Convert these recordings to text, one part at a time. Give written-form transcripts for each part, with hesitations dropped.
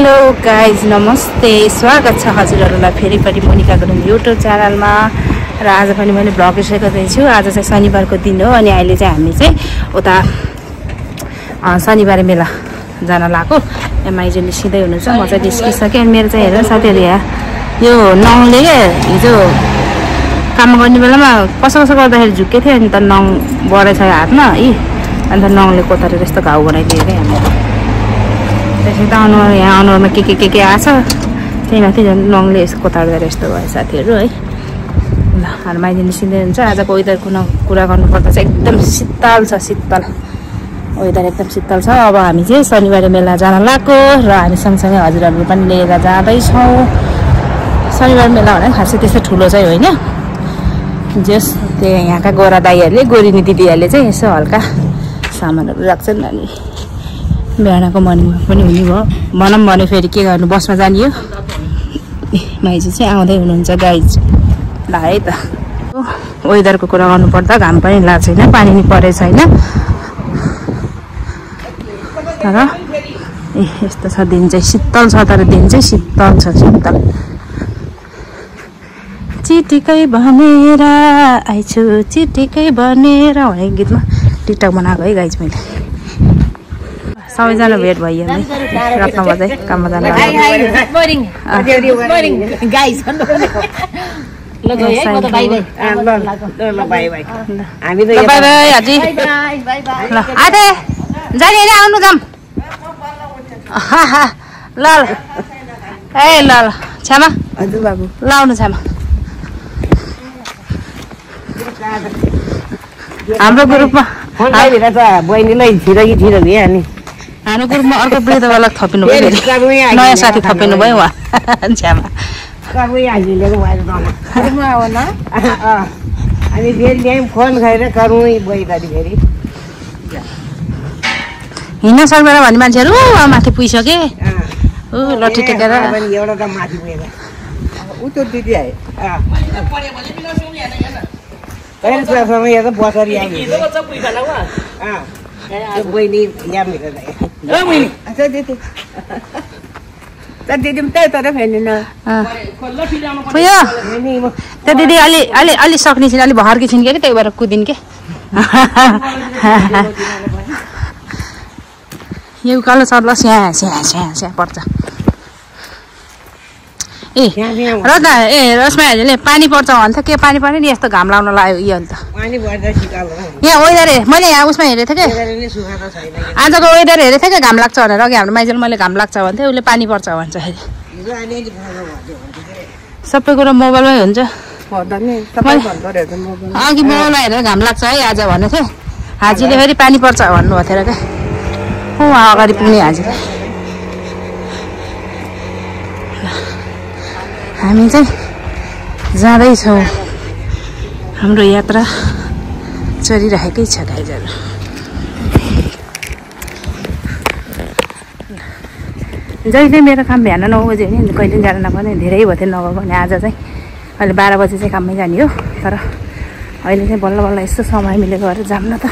Hello guys नमस्ते स्वागत छ हजुरहरूलाई फेरि पनि मोनिका गुरुङ युट्युब च्यानलमा र आज पनि मैले भ्लग सेयर गर्दैछु। आज चाहिँ शनिबारको दिन हो अनि अहिले चाहिँ हामी चाहिँ उता शनिबार मेला जान लाग्यो। एमआइजू निस्किँदै हुनुहुन्छ, म चाहिँ निस्किसकेँ। अनि मेरो चाहिँ हेर साथीहरू यहाँ यो नङले हिजो काम गर्ने बेलामा कसो गर्दाखेरि झुक्के थियो अनि त नङ बढेछ हातमा अन्त नङले कोतारेर यस्तो घाउ बनाइदियो क्या हामीले। त्यसै त अनुहार यहाँ अनुहारमा के आछ त्यही माथि झन् नङले यसो कोतार्दै यस्तो भयो साथीहरू है। ल माइजी निस्किँदै हुन्छ। आजको वेदरको कुरा गर्नुपर्दा चाहिँ एकदम शीतल छ, शीतल वेदर एकदम शीतल छ। अब हामी चाहिँ शनिबार मेला जान लाग्यो र हामी सँगसँगै हजुरहरू पनि लिएर जाँदैछौँ। शनिबार मेला भने खासै त्यस्तो ठुलो चाहिँ होइन, जस त्यो यहाँका गोरा दाईहरूले गोरिनी दिदीहरूले चाहिँ यसो हल्का सामानहरू राख्छन्। अनि बिहानको मर्निङमा पनि हुने भयो भनौँ भने फेरि के गर्नु, बसमा जाने हो। माइजू चाहिँ आउँदै हुनुहुन्छ गाइज। ल है त वेदरको कुरा गर्नुपर्दा घाम पनि लाग्छ छैन, पानी नि परेको छैन, तर यस्तो छ दिन चाहिँ शीतल छ। तर दिन चाहिँ शीतल छ, शीतल। चिटिकै भनेर आइछु चिटिकै भनेर भने गीतमा टिकटक बनाएको है गाइज मैले। सबैजना भेट भइयो रत्न बजाइ काममा जानु जाने आउनु जाम। ल ए ल ल छ्यामा हजुर बाबु ल आउनु छ्यामा। हाम्रो ग्रुपमा बहिनीलाई छिरकी नि हाम्रो ग्रुपमा अर्को वृद्धवाला थपिनु भयो, नयाँ साथी थपिनु भयो उहाँ छ्यामा। हिँड्न सक्दैन भन्ने मान्छेहरू माथि पुगिसके लट्ठी टेकेर त्यो दिदी अलि सक्ने छिन्, अलि भर्की छिन् कि त्यही भएर कुदिन् के। यो उकालो सर्ला स्या स्या स्या स्या पर्छ। ए रत्न रश्मा हजुरले पानी पर्छ भन्छ के पानी पर्ने नि यस्तो घाम लाउन लाग्यो यो अन्त यहाँ वेदर मैले यहाँ उसमा हेरेको थिएँ कि आजको वेदर हेरेको थिएँ कि घाम लाग्छ भनेर। अघि हाम्रो माइजूले मैले घाम लाग्छ भन्थेँ, उसले पानी पर्छ भन्छ। सबै कुरो मोबाइलमै हुन्छ। अघि मोबाइलमा हेरेर घाम लाग्छ है आज भनेको थिएँ, हाजीले फेरि पानी पर्छ भन्नुभएको थियो र क्या। उहाँ अगाडि पुग्ने हाजी। हामी चाहिँ जाँदैछौँ, हाम्रो यात्रा चलिरहेकै छ गाइजहरू। जहिले मेरो काम बिहान 9 बजे हो नि, कहिले जान नपर्ने, धेरै भयो थियो नगएको। अनि आज चाहिँ अहिले 12 बजे चाहिँ काममै जाने हो। तर अहिले चाहिँ बल्ल बल्ल यसो समय मिलेको भएर जाऊँ न त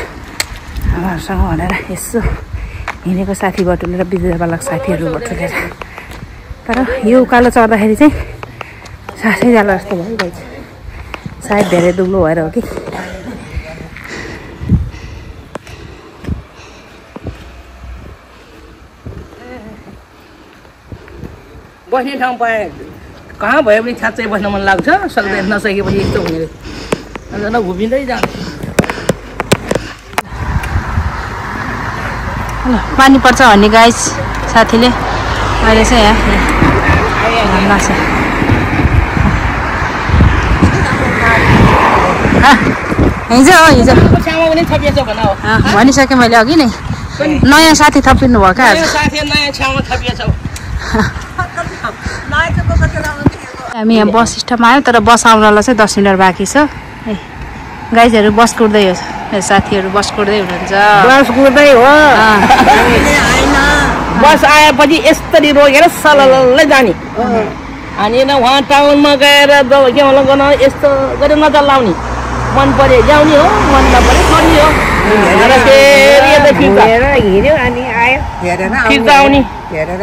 आमाहरूसँग भनेर यसो हिँडेको साथी बटुलेर बिजुवाला साथीहरू बटुलेर। तर यो उकालो चढ्दाखेरि चाहिँ सासै जाला जस्तो भयो गाइज, सायद धेरै दुब्लो भएर हो कि। बस्ने ठाउँ पाएँ कहाँ भयो भने छ्याच्चै बस्न मन लाग्छ, सक्दै नसकेपछि यस्तो हुने अन्त घुमिँदै जान्छ। पानी पर्छ भन्ने गाइज साथीले अहिले चाहिँ यहाँ लाग्छ। हिजो भनिसकेँ मैले अघि नै, नयाँ साथी थपिनु भयो क्या। हामी यहाँ बस स्टपमा आयौँ, तर बस आउनलाई चाहिँ 10 मिनट बाँकी छ। गाइजहरू बस कुर्दै हो, मेरो साथीहरू बस कुर्दै हुनुहुन्छ। बस कुर्दै हो, बस आएपछि यस्तरी रोकेर सलल्लै जाने अनि उहाँ टाउनमा गएर के गर्न यस्तो गरेर नजर लाउने, मन पऱ्यो ल्याउने हो, मन नपऱ्यो गर्ने हो। हिँड्यो अनि आयो फिर्ता आउने अहिले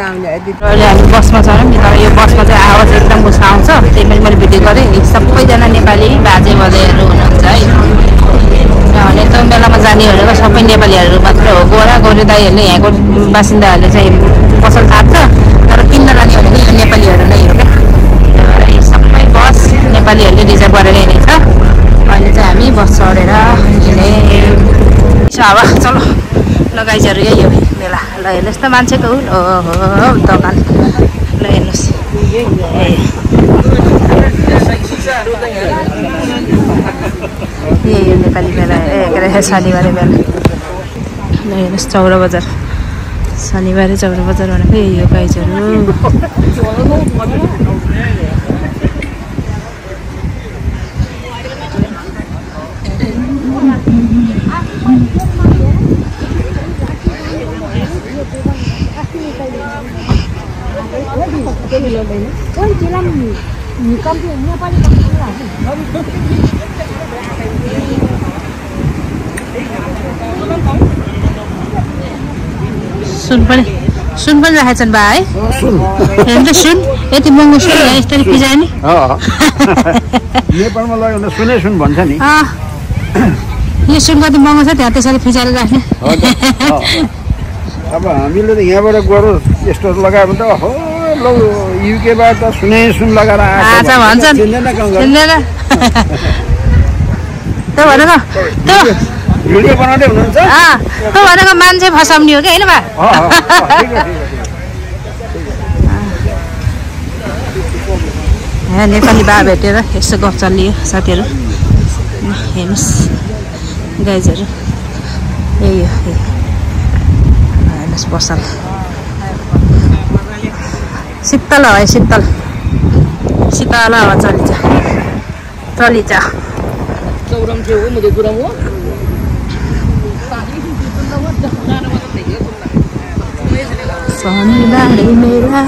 हामी बसमा चढ्यौँ नि तर यो बसमा चाहिँ आवाज एकदम उस आउँछ त्यही पनि मैले भिडियो गरेँ सबैजना नेपाली बाजे बजेहरू हुनुहुन्छ है भने त मेलामा जाने भनेको सबै नेपालीहरू मात्र हो गोरा गोरे दाईहरूले यहाँको बासिन्दाहरूले चाहिँ पसल थाप्छ तर किन्न लाने भनेको नेपालीहरू नै हो क्या सबै बस नेपालीहरूले रिजर्भ गरेर हिँडेछ अहिले चाहिँ हामी बस चढेर हिँड्ने अब चलो लगाइजहरू यही हो मेला ल हेर्नुहोस् त मान्छेको ओहो दोकान ल हेर्नुहोस् यही हो नेपाली मेला के अरे शनिबारे मेला ल हेर्नुहोस् चौरा बजार शनिबारे चौरा बजार भनेको यही हो गाइजहरू सुन पनि राखेको छन् बा है हेर्नु सुन यति महँगो सुन यस्तरी फिजायो नि नेपालमा लग्यो भने सुनै सुन भन्छ नि यो सुन कति महँगो छ त्यहाँ त्यसरी फिजाएर राख्ने अब हामीले त यहाँबाट गएर यस्तो लगायो भने त हो युकेबाट त सुनै सुन लगाएर आछ भन्छन् चिन्दैन त्यो भनेको त्यो भिडियो बनाउँदै हुनुहुन्छ त्यो भनेको मान्छे फसाउने हो कि होइन बा नेपाली बा भेटेर यसो गफ चलियो साथीहरू हेर्नुहोस् गाइजहरू यही हो हेर्नुहोस् पसल शीतल हो है शीतल शीतल हावा चलिन्छ शनिबारे मेला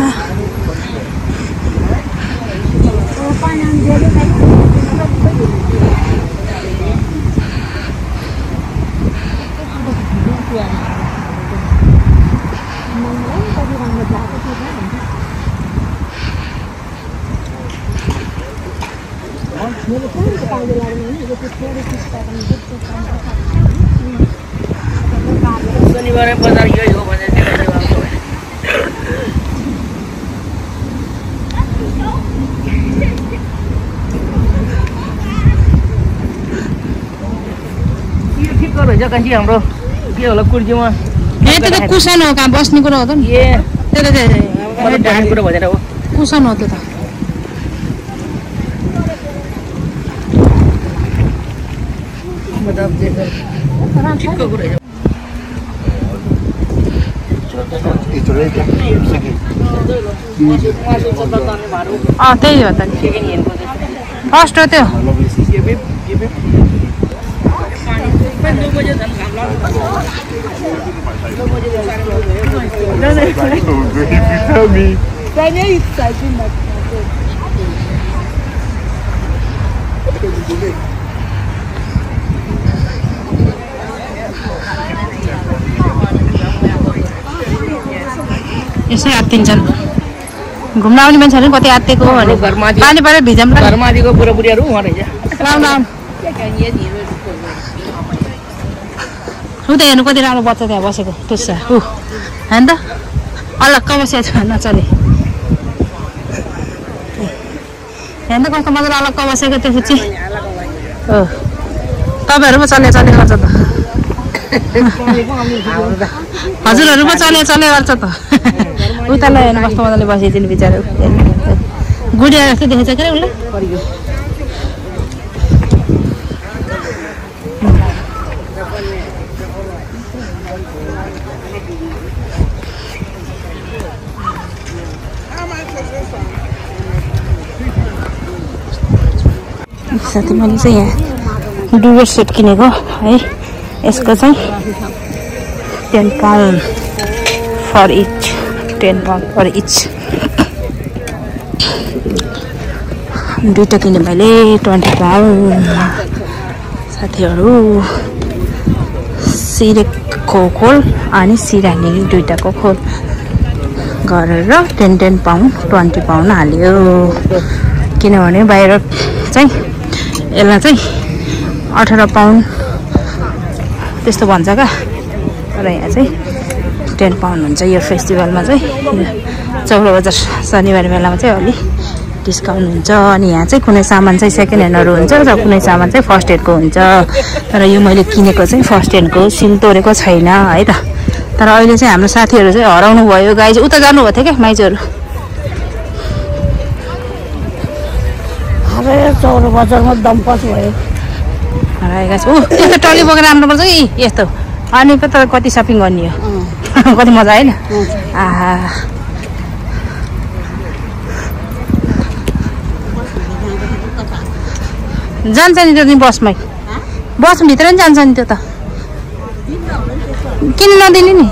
शनिबारे बजार यही हो भने ठिक रहेछ कान्छी हाम्रो के होला कुर्सीमा त्यो त कुसन हो कहाँ बस्ने कुरा हो त नि त्यो त बस्ने कुरा भनेर हो कुसन हो त्यो त ठिकको कुरा त्यही हो त नि फर्स्ट हो त्यो यसै आत्तिन्छन् घुम्न आउने मान्छेहरू कति आत्तिएको भने पानी परेर भिजाउँ घरमाथिको बुढाबुढीहरू उहाँ रहेछ उता हेर्नु कति राम्रो बच्चा त्यहाँ बसेको टुस्सा होइन त अलग्ग बसेको छ नचले हेर्नु त कस्तो मजाले अलग्ग बसेको त्यसपछि हो तपाईँहरू पो चले गर्छ त हजुरहरू पो चले गर्छ त उतालाई हेर्नु कस्तो मजाले बसिदिनु बिचरा गुडिया जस्तो देखेछ क्या उसलाई साथै मैले चाहिँ यहाँ डुवर सेट किनेको है यसको चाहिँ 10 pound for each 10 pound for each दुईटा किने मैले 20 पाउन्ड साथीहरू सिरेक खोल अनि सिरानी दुईटाको खोल गरेर 10 पाउन्ड 20 पाउन्ड हाल्यो किनभने बाहिर चाहिँ यसलाई चाहिँ 18 पाउन्ड त्यस्तो भन्छ क्या तर यहाँ चाहिँ 10 पाउन्ड हुन्छ यो फेस्टिभलमा चाहिँ चौर बजार शनिबार मेलामा चाहिँ अलि डिस्काउन्ट हुन्छ अनि यहाँ चाहिँ कुनै सामान चाहिँ सेकेन्ड ह्यान्डहरू हुन्छ र कुनै सामान चाहिँ फर्स्ट ह्यान्डको हुन्छ तर यो मैले किनेको चाहिँ फर्स्ट ह्यान्डको सिल तोडेको छैन है त तर अहिले चाहिँ हाम्रो साथीहरू चाहिँ हराउनु भयो गाई चाहिँ उता जानुभएको थियो क्या माइजूहरू चौर बजारमा दम्पस भयो हराएका छ त्यस्तो टली बोकेर आउनुपर्छ कि यस्तो अनि त कति सपिङ गर्ने हो कति मजा होइन आहा जान्छ नि त्यो नि बसमै बसभित्र नि जान्छ नि त्यो त किन नदिने नि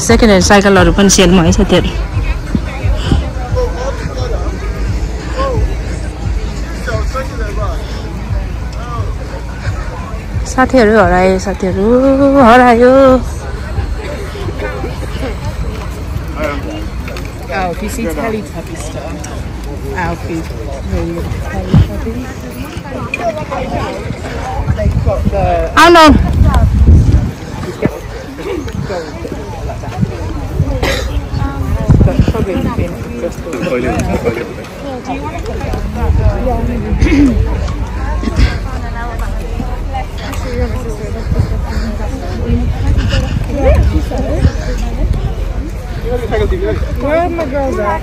सेकेन्ड ह्यान्ड साइकलहरू पनि सेलमा है साथीहरू साथीहरू हरायो आउनु Where are my girls at?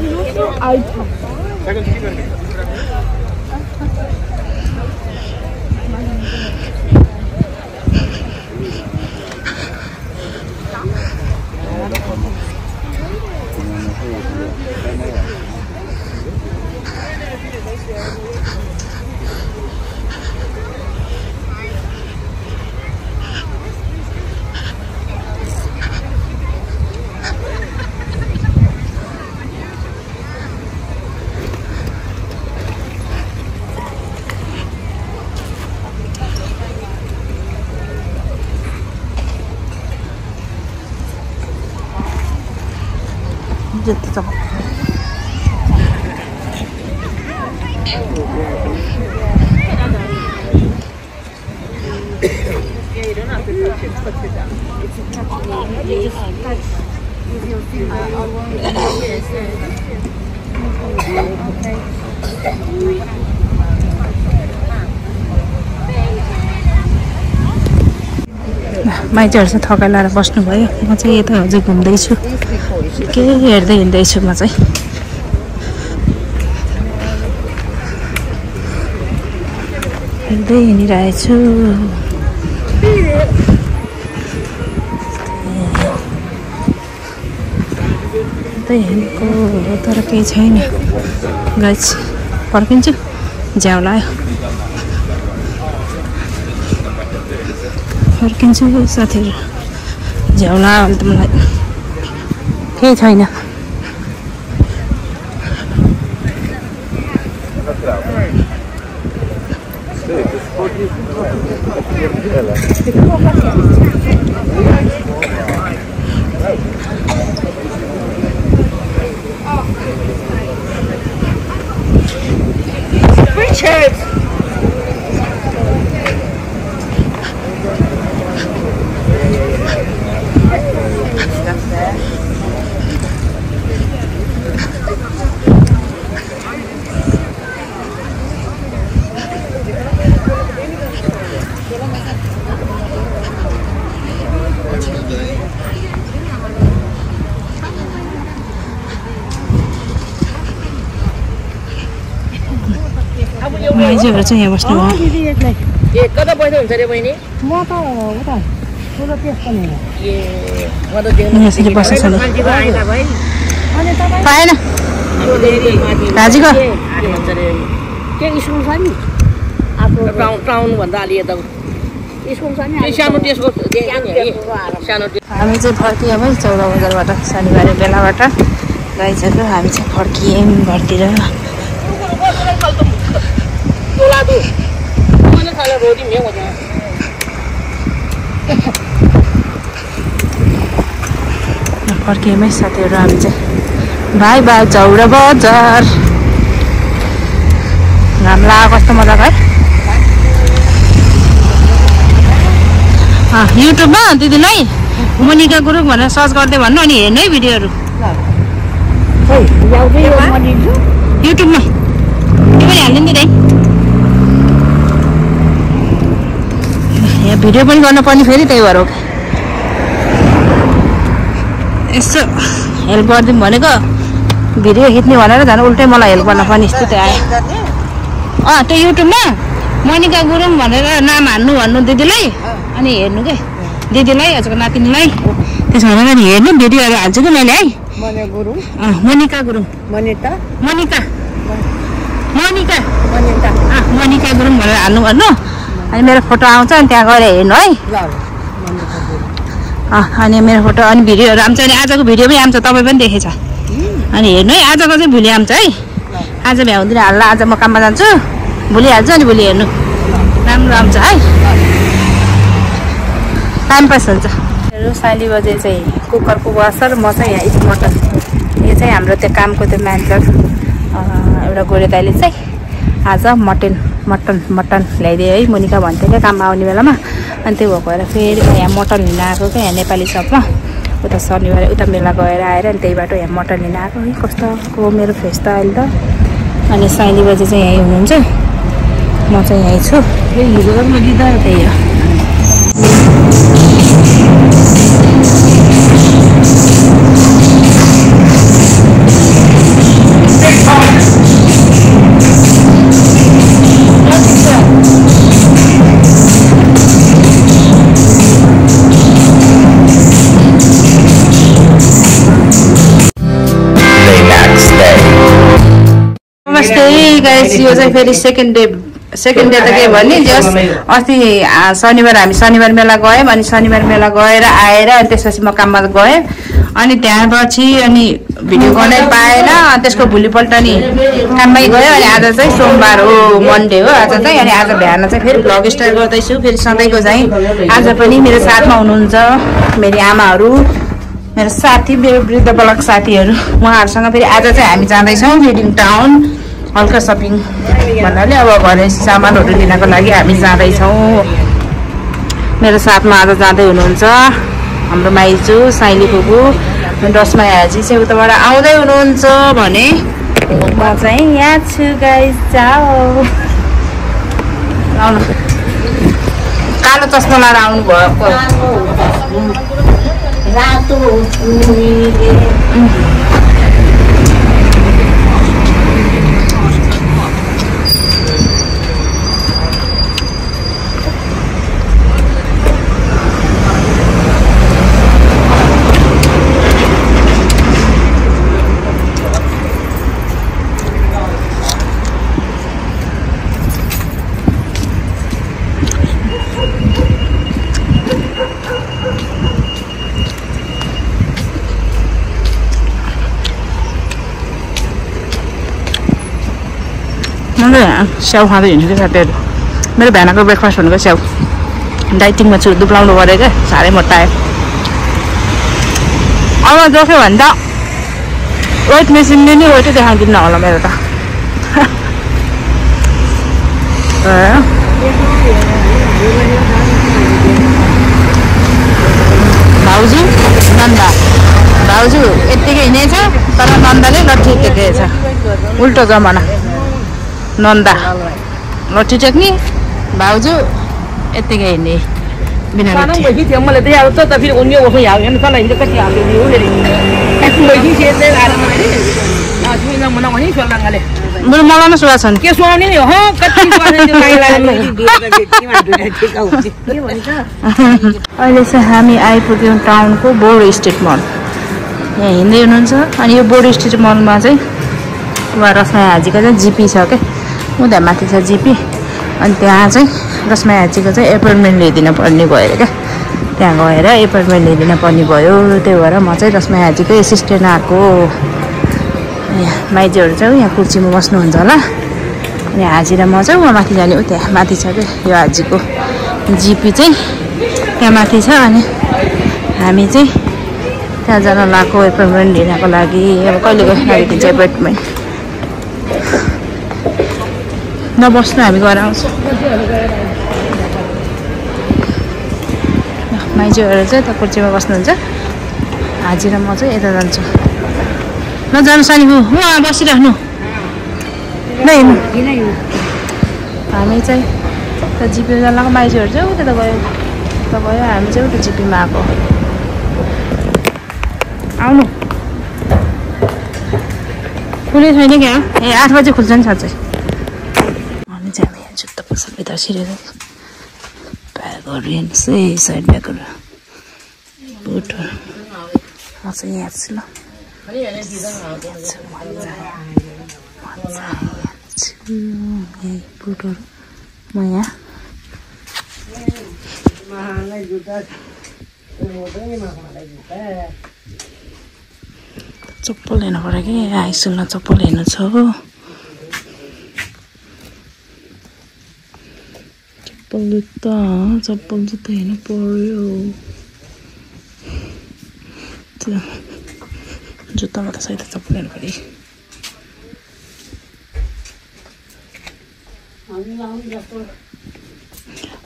जति त माइतीहरू चाहिँ थकाइ लाएर बस्नुभयो म चाहिँ यता अझै घुम्दैछु के हेर्दै हिँड्दैछु म चाहिँ हेर्दै हिँडिरहेछु हेर्दै हिँडेको तर केही छैन गाइस फर्किन्छु झ्याउ लाग्यो फर्किन्छु साथीहरू झ्याउ लाग्यो भने त मलाई केही छैन माइजूहरू चाहिँ यहाँ बस्नु ए कता बस्नु हुन्छ रे बहिनी म त उता ठुलो त्यसको नि यसरी बसेछ नि पाएन भाजीको के स्कुल छ नि टाउन भन्दा अलि यता स्कुल छ नि सानो त्यसको सानो हामी चाहिँ फर्कियौँ है 14 बजारबाट शनिबार बेलाबाट गाइजहरू हामी चाहिँ फर्कियौँ घरतिर। फर्कियौँ है साथीहरू हामी चाहिँ। बाई बाई झौरा बजार। घाम लाग्यो कस्तो मजाको है। युट्युबमा दिदीलाई मोनिका गुरुङ भनेर सर्च गर्दै भन्नु अनि हेर्नु है भिडियोहरू युट्युबमा। त्यो पनि हालिदिनु नि यहाँ भिडियो पनि गर्नुपर्ने फेरि त्यही भएर हो कि यसो हेल्प गरिदिउँ भनेको भिडियो खिच्ने भनेर झन् उल्टै मलाई हेल्प गर्न पर्ने स्थिति आयो। त्यो युट्युबमा मोनिका गुरुङ भनेर नाम हान्नु भन्नु दिदीलाई अनि हेर्नु के दिदीलाई हजुरको नातिनीलाई त्यसो भनेर नि हेर्नु भिडियोहरू हाल्छु कि मैले है। मोनिका गुरुङ मोनिका गुरुङ भनेर हाल्नु भन्नु अनि मेरो फोटो आउँछ अनि त्यहाँ गएर हेर्नु है। अनि मेरो फोटो अनि भिडियोहरू आउँछ अनि आजको भिडियो पनि आउँछ तपाईँ पनि देखेछ अनि हेर्नु है। आजको चाहिँ भोलि आउँछ है। आज भ्याउँदिन हाल्ला आज म काममा जान्छु भोलि हाल्छु अनि भोलि हेर्नु राम्रो आउँछ है। टाइम पास हुन्छ। साइली बजे चाहिँ कुकरको वासर म चाहिँ यहाँ इस्ट मटन यो चाहिँ हाम्रो त्यो कामको त्यो म्यानेजर एउटा गोरे दाइले चाहिँ आज मटन ल्याइदियो है। मोनिका भन्थ्यो क्या काममा आउने बेलामा अनि त्यो भएको भएर फेरि यहाँ मटन लिन आएको क्या यहाँ नेपाली सपमा उता शनिबार उता मेला गएर आएर अनि त्यही बाटो यहाँ मटन लिन आएको है। कस्तो मेरो फेस त अहिले त। अनि साइली बजे चाहिँ यहीँ हुनुहुन्छ म चाहिँ यहीँ छु त्यही हो। नमस्ते गाइस यो चाहिँ फेरि सेकेन्ड डे त के भन्ने जस अस्ति शनिबार मेला गयौँ अनि शनिबार मेला गएर आएर अनि त्यसपछि म काममा गएँ अनि त्यहाँपछि अनि भिडियो गर्नै पाएन। त्यसको भोलिपल्ट नि काममै गयो अनि आज चाहिँ सोमबार हो मन्डे हो आज चाहिँ अनि आज बिहान चाहिँ फेरि भ्लग स्टार्ट गर्दैछु फेरि सधैँको चाहिँ आज पनि मेरो साथमा हुनुहुन्छ मेरो आमाहरू मेरो साथी मेरो वृद्ध बलक साथीहरू उहाँहरूसँग फेरि आज चाहिँ हामी जाँदैछौँ रिडिङ टाउन हल्का सपिङ भन्नाले अब घरे सामानहरू लिनको लागि हामी जाँदैछौँ। मेरो साथमा आज जाँदै हुनुहुन्छ हाम्रो माइजू साइली फुपू दसमा हाजी चाहिँ उताबाट आउँदै हुनुहुन्छ भने म चाहिँ यहाँ छु गाइस जाऊ आउनु कालो चस्मा लाएर आउनु भएको स्याउ खाँदै हिँड्छु क्या साथीहरू। मेरो बिहानको ब्रेकफास्ट भनेको स्याउ डाइटिङमा छु दुब्लाउनु पऱ्यो क्या साह्रै मोटा आयो। अब जोख्यो भने त वेट मेसिनले नि वेटै देखाइदिनु होला मेरो त। भाउजू नन्दा भाउजू यत्तिकै हिँडेछ तर नन्दाले लट्ठी टेकेछ उल्टो जमाना। नन्दा लट्ठी टेक्ने भाउजू यत्तिकै हिँड्ने बिना लट्ठी। मैले त्यही आउँछ त फेरि उनी ओखो हेर्नु तल हिँड्यो कति हाल्यो मेरो मलाई नै सुगा छन् के सुहाउने नि हो कति अहिले चाहिँ हामी आइपुग्यौँ टाउनको बोर्ड स्ट्रिट मल। यहाँ हिँड्दै हुनुहुन्छ अनि यो बोर्ड स्ट्रिट मलमा चाहिँ उहाँ रसमाया हाजीको चाहिँ जिपी छ क्या उता माथि छ जिपी अनि त्यहाँ चाहिँ रसमाया हाजीको चाहिँ एपोइन्टमेन्ट लिइदिन पर्ने भयो क्या त्यहाँ गएर एपोइन्टमेन्ट लिइदिन पर्ने भयो त्यही भएर म चाहिँ रसमाया हाजीकै एसिस्टेन्ट आएको यहाँ माइतीहरू चाहिँ यहाँ कुर्सीमा बस्नुहुन्छ होला अनि हाजी र म चाहिँ उहाँ माथि जाने हो त्यहाँ माथि छ क्या यो हाजीको जिपी चाहिँ त्यहाँ माथि छ अनि हामी चाहिँ त्यहाँ जान लगाएको एपोइन्टमेन्ट लिनको लागि अब कहिले लागि दिन्छ एपोइन्टमेन्ट नबस्नु हामी गएर आउँछौँ माइजूहरू चाहिँ त कुर्सीमा बस्नुहुन्छ हाजी र म चाहिँ यता जान्छु नजानु सानी हो उहाँ बसिराख्नु नै हामी चाहिँ त जिपीमा जान लगाएको माइजूहरू चाहिँ उता गयो हामी चाहिँ उता जिपीमा आएको आउनु खुलै छैन क्या ए 8 बजे खुल्छ नि साँच्चै हामी चाहिँ यहाँ जुत्ता पसल भित्र छिरेर ब्यागहरू हेर्नुहोस् है साइड ब्यागहरू बुटहरू म चाहिँ यहाँ छु ल बुटहरू म यहाँ चप्पल हेर्नु पऱ्यो कि आइसुलमा चप्पल हेर्नु छ हो चप्पल जुत्ता हेर्नु पर्यो जुत्तामा त सहित चप्पल हेर्नु पऱ्यो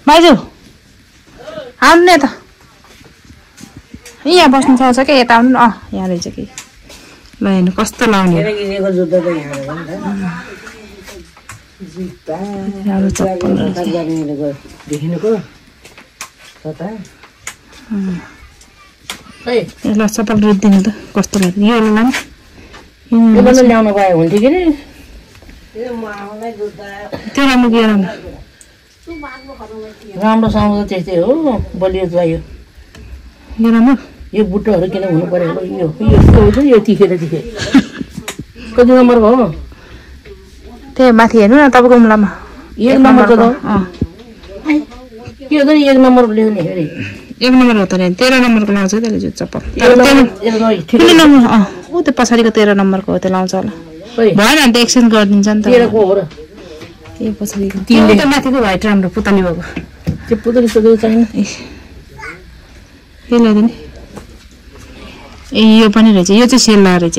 माइजू आउनु नि त यहाँ बस्नु सक्छ क्या यता आउनु न यहाँ रहेछ कि ल हेर्नु कस्तो लाउने ल चप्पल रुदिनु त कस्तो लाग्यो यो ल्याउनु गयो हुन्थ्यो कि नि त्यो राम्रो कि राम्रोसँग त्यस्तै हो बलियो चाहियो यो राम्रो यो बुट्टोहरू किन हुनु पर्यो यो तिखेर कति नम्बरको हो त्यही माथि हेर्नु न तपाईँको मुलामा 1 नम्बरको त के हो त 1 नम्बर ल्याउने फेरि 1 नम्बर हो त नि 13 नम्बरको लाउँछ त्यसले जुत्ता चप्पल कुनै नम्बर ऊ त्यो पछाडिको 13 नम्बरको हो त्यो लाउँछ होला भएन नि त एक्सचेन्ज गरिदिन्छ नि त ए पछाडिको त्यो माथिको व्हाइट राम्रो पुतली भएको त्यो पुतली सोधेको छैन के ल्याइदिने ए यो पनि रहेछ यो चाहिँ सेल रहेछ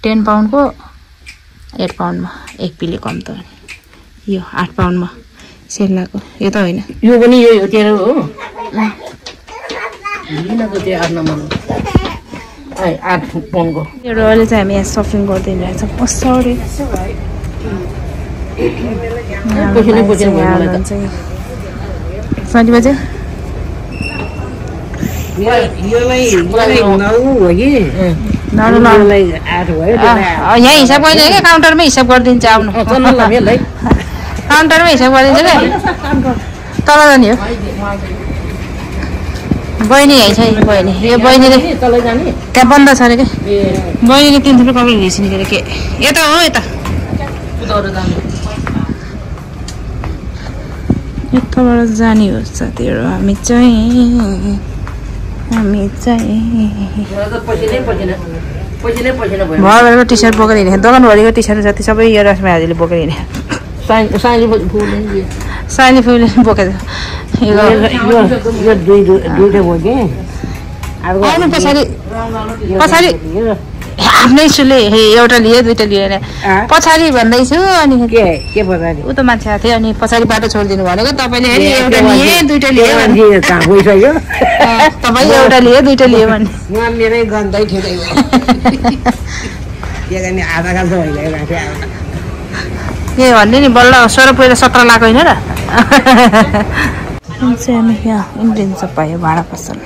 10 पाउन्डको 8 पाउन्डमा 1 पिले कम त यो 8 पाउन्डमा सेल लागेको यो त होइन यो पनि यो 13 हो लिनको त्यो 8 नम्बर 8 पाउन्डको यो अहिले चाहिँ हामी यहाँ सपिङ गर्दैन रहेछौँ सरी साँझ बजे यहाँ हिसाब गरिदिन्छ क्या काउन्टरमै हिसाब गरिदिन्छ आउनु काउन्टरमै हिसाब गरिदिन्छ क्या तल जाने हो बहिनी यहीँ छ बहिनी यो बहिनीले त्यहाँ बन्द छ अरे क्या बहिनीले 300 रुपियाँ कपडा घिसिने के अरे के यता हो यता यताबाट जाने हो साथीहरू हामी चाहिँ घरबाट टी सर्ट बोकेर हिँडेको दोकानभरिको टी सर्ट जति सबै यो रश्मि हाजीले बोकेर हिँड्यो साइली फुलले बोकेको पछाडि आफ्नै सुले एउटा लिए 2टा लिएर पछाडि भन्दैछु अनि के पछाडि ऊ त मान्छे आएको थियो अनि पछाडि बाटो छोडिदिनु भनेको तपाईँले एउटा लिए 2टा लिए तपाईँले एउटा लिए 2टा लिए भने मेरै गन्दै ठिकै हो के गर्ने आधा काल त भइरहेको के भन्ने नि बल्ल 16 पहिला 17 लाख होइन र चाहिँ हामी यहाँ इन्डियन सब पायो भाडा पसल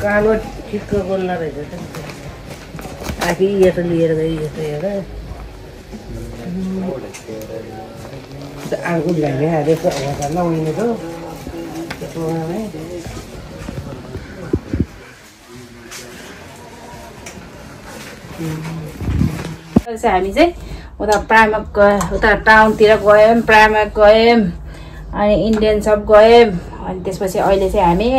कालो ठिक्क बोल्न रहेछ आखि यसो लिएर गयो यसो हेर अर्को ल्याउने रहेछ लाउने त हामी चाहिँ उता प्राइमक गयो उता टाउनतिर गयौँ प्राइमक गयौँ अनि इन्डियन सप गयौँ अनि त्यसपछि अहिले चाहिँ हामी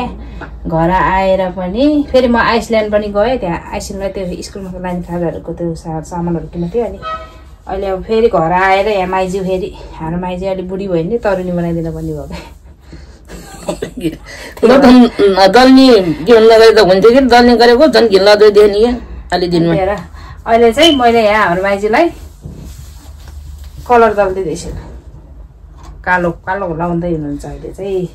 घर आएर पनि फेरि म आइसल्यान्ड पनि गएँ त्यहाँ आइसल्यान्डमा त्यो स्कुलमा लाने खाजाहरूको त्यो सामानहरू किन्नु थियो अनि अहिले अब फेरि घर आएर यहाँ माइजू फेरि हाम्रो माइजू अलिक बुढी भयो भने तरुनी बनाइदिन भन्ने भयो क्या दल्नी के नगरे त हुन्थ्यो कि दल्ने गरेको झन् घिनलाग्दो थियो नि अलि दिनमा अहिले चाहिँ मैले यहाँ हाम्रो माइजूलाई कलर दल्दिँदैछु कालो कालो लाउँदै हुनुहुन्छ अहिले चाहिँ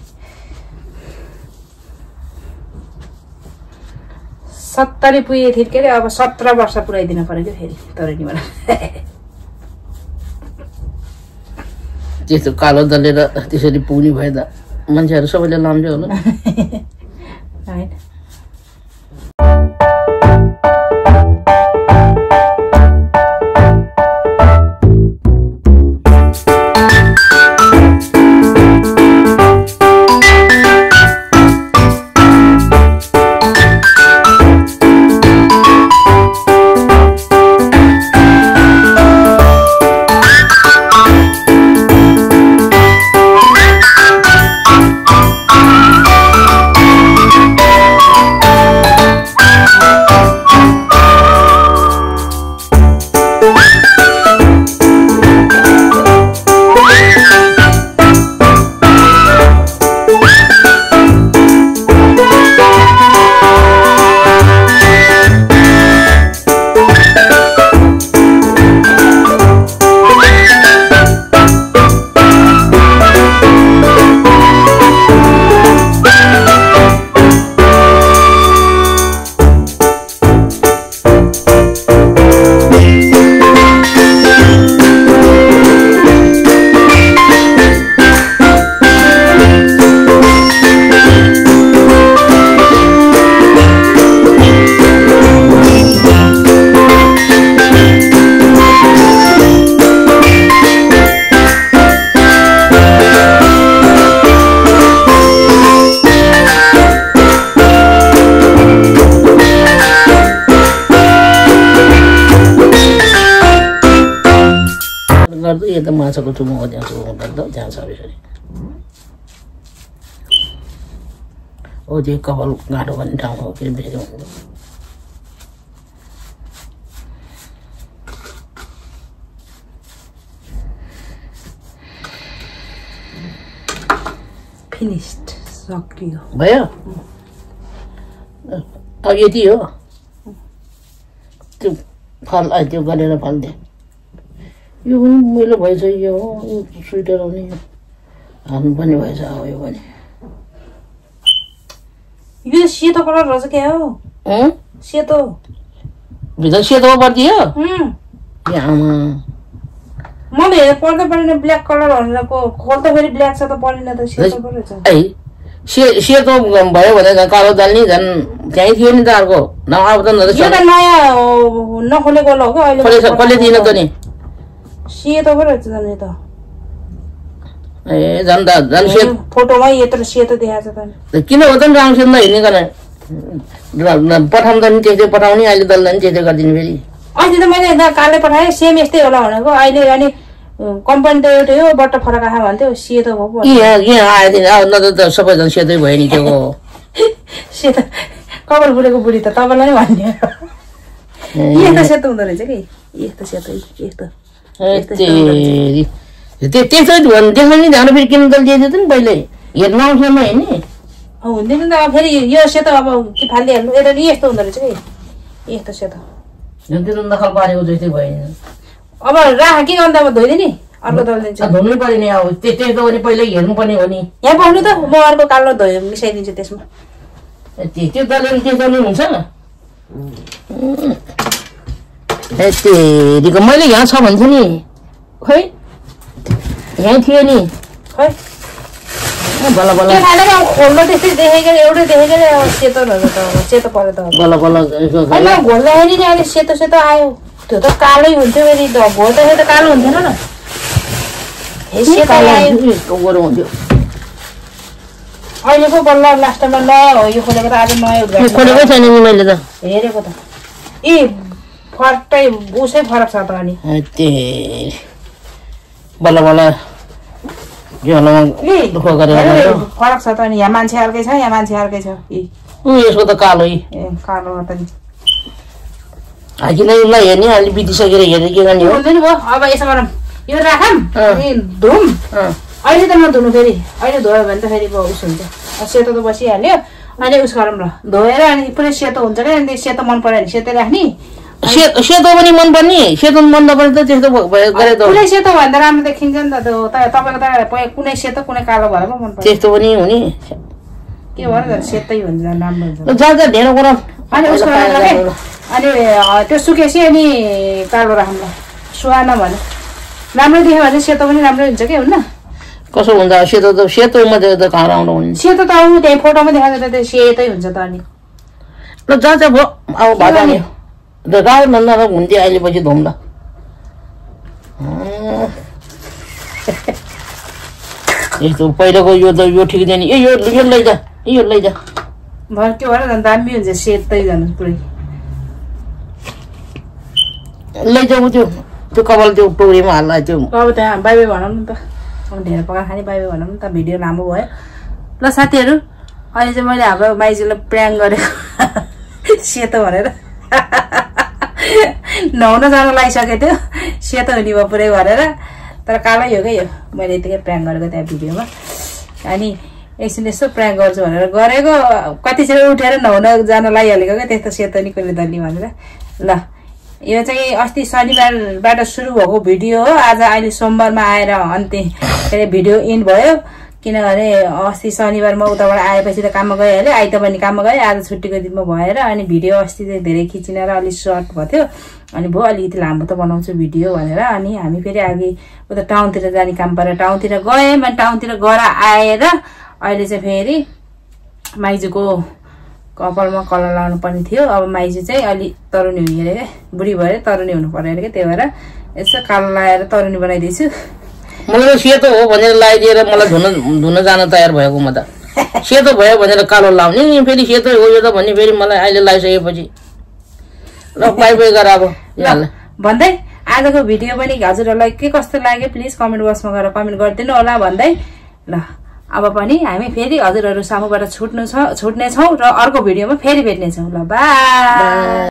70 पुगे थियो के अरे अब 17 वर्ष पुऱ्याइदिनु पर्यो कि फेरि तरुनी बनाएर त्यस्तो कालो दलेर त्यसरी पुग्ने भए त मान्छेहरू सबैले लाउँथ्यो होला होइन गर्दै यता माछाको चुमो त्यहाँ चुमो गर्दा जान्छ यसरी ओ त्यो कपाल गाँठो भन्ने ठाउँ हो फेरि फेरि हुन्छ फिनिस्ड सक्रियो भयो अब यति हो त्यो फल त्यो गरेर फल्दे यो पनि मैलो भइसक्यो हो यो स्वेटर आउने हाल्नु पनि भएछ अब यो पनि यो सेतो कलर रहेछ क्या हो सेतो भित्र सेतो पर्दियो आमा मैले हेर पर्दा परेन ब्ल्याक कलरहरूको खोल्दा फेरि ब्ल्याक छ त परेन त सेतो पो रहेछ सेतो भयो भने कालो दाल नि झन् त्यहीँ थियो नि त अर्को नआब त यो त नयाँ नखोलेको होला हो क्या अहिले कसले दिनु त नि सेतो पो रहेछ झन् त ए झन् त झन् फोटोमा यत्रो सेतो देखाएको छ त किन हो त रामसेनमा हिँड्ने गर्न पठाउनु त नि त्यस्तै पठाउने अहिले दललाई नि त्यस्तै गरिदिनु फेरि अहिले त मैले कालै पठाएँ सेम यस्तै होला भनेको अहिले अनि कम्पनी त एउटै हो बट्ट फरक आयो भन्थ्यो सेतो भयो यहाँ आयो दिन न त सबैजना सेतै भयो नि त्यो सेतो कपाल बुढेको बुढी त तपाईँलाई नै भन्ने यस्तो सेतो हुँदो रहेछ कि यस्तो सेतो यस्तो त्यसो देखाउने ध्यान फेरि किन दल दिएको थियो नि पहिले हेर्नु आउँछमा हेर्ने हुँदैन नि त फेरि यो सेतो अब के फालिदिइहाल्नु यता नि यस्तो हुँदो रहेछ कि यस्तो सेतो त्यो नखल पारेको जस्तै भयो नि अब राख के गर्दा अब धोइदिए नि अर्को दल दिन्छु धुनै पर्यो नि अब त्यस्तो भने पहिल्यै हेर्नु पर्ने हो नि यहाँ पाउनु त म अर्को कालो धोयो मिसाइदिन्छु त्यसमा त्यो दलले त्यस्तो नि हुन्छ तेरिको मैले यहाँ छ भन्छु नि खोइ यहीँ थियो नि खै बल्ल बल्ल खोल्नु त्यस्तै देखेको एउटै देखेको सेतो सेतो पऱ्यो त बल्ल बल्ल घोल्दाखेरि नि अहिले सेतो सेतो आयो त्यो त कालै हुन्थ्यो फेरि घोल्दाखेरि त कालो हुन्थेन न सेतो आयो हुन्थ्यो अहिले पो बल्ल लास्टमा ल यो खोलेको त आज नयाँ खोलेकै छैन नि मैले त हेरेको त ए फर्कै उसै फरक छ त अनि बल्ल बल्ल दुःख गरेर फरक छ त अनि यहाँ मान्छे अर्कै छ यहाँ मान्छे अर्कै छ यसको त कालो ए कालो त नि हाकिँदैलाई हेर्ने अलि बितिसकेर हेर्ने के गर्ने हो हुँदैन भयो अब यसो गरौँ यो राखौँ धुम अहिले त नधुनु फेरि अहिले धोयो भने त फेरि उस हुन्छ सेतो त बसिहाल्यो अहिले उस गरौँ ल धोएर अनि पुरै सेतो हुन्छ क्या अनि सेतो मन पऱ्यो भने सेतै राख्ने सेतो पनि मनपर्ने सेतो मन नपर्ने त त्यस्तो गरे त कुनै सेतो भन्दा राम्रो देखिन्छ नि त तपाईँको त कुनै सेतो कुनै कालो भएर पो मन पर्छ त्यस्तो पनि हुने के भयो सेतै हुन्छ राम्रो हुन्छ जान्छ ढेँडो गरौँ अनि उसको अनि त्यो सुकेपछि अनि कालो राखौँ ल सुहान भने राम्रो देख्यो भने सेतो पनि राम्रो हुन्छ कि हुन्न कसो हुन्छ सेतो त सेतोमा त कहाँ राम्रो हुन्छ सेतो त आउनु त्यही फोटोमा देखाएको त सेतै हुन्छ त अनि ल जान्छ भयो अब भात नि गाउँ भन्दा हुन्थ्यो अहिले पछि धुम ल यस्तो पहिलाको यो त यो ठिक छैन ए यो लैजा यो लैजा भर के भएर झन् दामी हुन्छ सेतै जानु पुरै लैजाऊ त्यो कपाल त्यो टोरीमा हाल्ला त्यो अब त्यहाँ बाई बाई भनौँ न त अब ढेँडो पकाएर खाने बाई बाई भनौँ न त भिडियो लामो भयो ल साथीहरू अहिले चाहिँ मैले हाम्रो माइजूलाई प्र्याङ्क गरेको सेतो भनेर नुहाउन जानु लागिसकेको थियो सेतो हुने भयो पुरै भनेर तर कालै हो क्या यो मैले यतिकै प्र्याङ्क गरेको त्यहाँ भिडियोमा अनि एकछिन यसो प्र्याङ्क गर्छु भनेर गरेको कतिखेर उठेर नुहाउन जान लागिहालेको क्या त्यस्तो सेतो नि कसले दल्ने भनेर ल यो चाहिँ अस्ति शनिबारबाट सुरु भएको भिडियो हो आज अहिले सोमबारमा आएर अन्त्य के अरे भिडियो इन्ड भयो किनभने अस्ति शनिबार म उताबाट आएपछि त काममा गइहालेँ आइतबार नि काममा गएँ आज छुट्टीको दिनमा भएर अनि भिडियो अस्ति चाहिँ धेरै खिचिन र अलिक सर्ट भएको थियो अनि भयो अलिकति लामो त बनाउँछु भिडियो भनेर अनि हामी फेरि अघि उता टाउनतिर जाने काम परेर टाउनतिर गएँ अनि टाउनतिर गएर आएर अहिले चाहिँ फेरि माइजूको कपालमा कलर लाउनु पर्ने थियो अब माइजू चाहिँ अलि तरुनी हुने अरे क्या बुढी भएर तरुनी हुनु पर्यो अरे क्या त्यही भएर यसो कालो लगाएर तरुनी बनाइदिन्छु मलाई सेतो हो भनेर लगाइदिएर मलाई धुन जान तयार भएको म त सेतो भयो भनेर कालो लाउने नि फेरि सेतो हो यो त भन्ने फेरि मलाई अहिले लगाइसकेपछि ल बाई बाई गर अब भन्दै आजको भिडियो पनि हजुरहरूलाई के कस्तो लाग्यो प्लिज कमेन्ट बक्समा गएर कमेन्ट गरिदिनु होला भन्दै ल अब पनि हामी फेरि हजुरहरू सामुबाट छुट्नेछौँ र अर्को भिडियोमा फेरि भेट्नेछौँ ल बाई।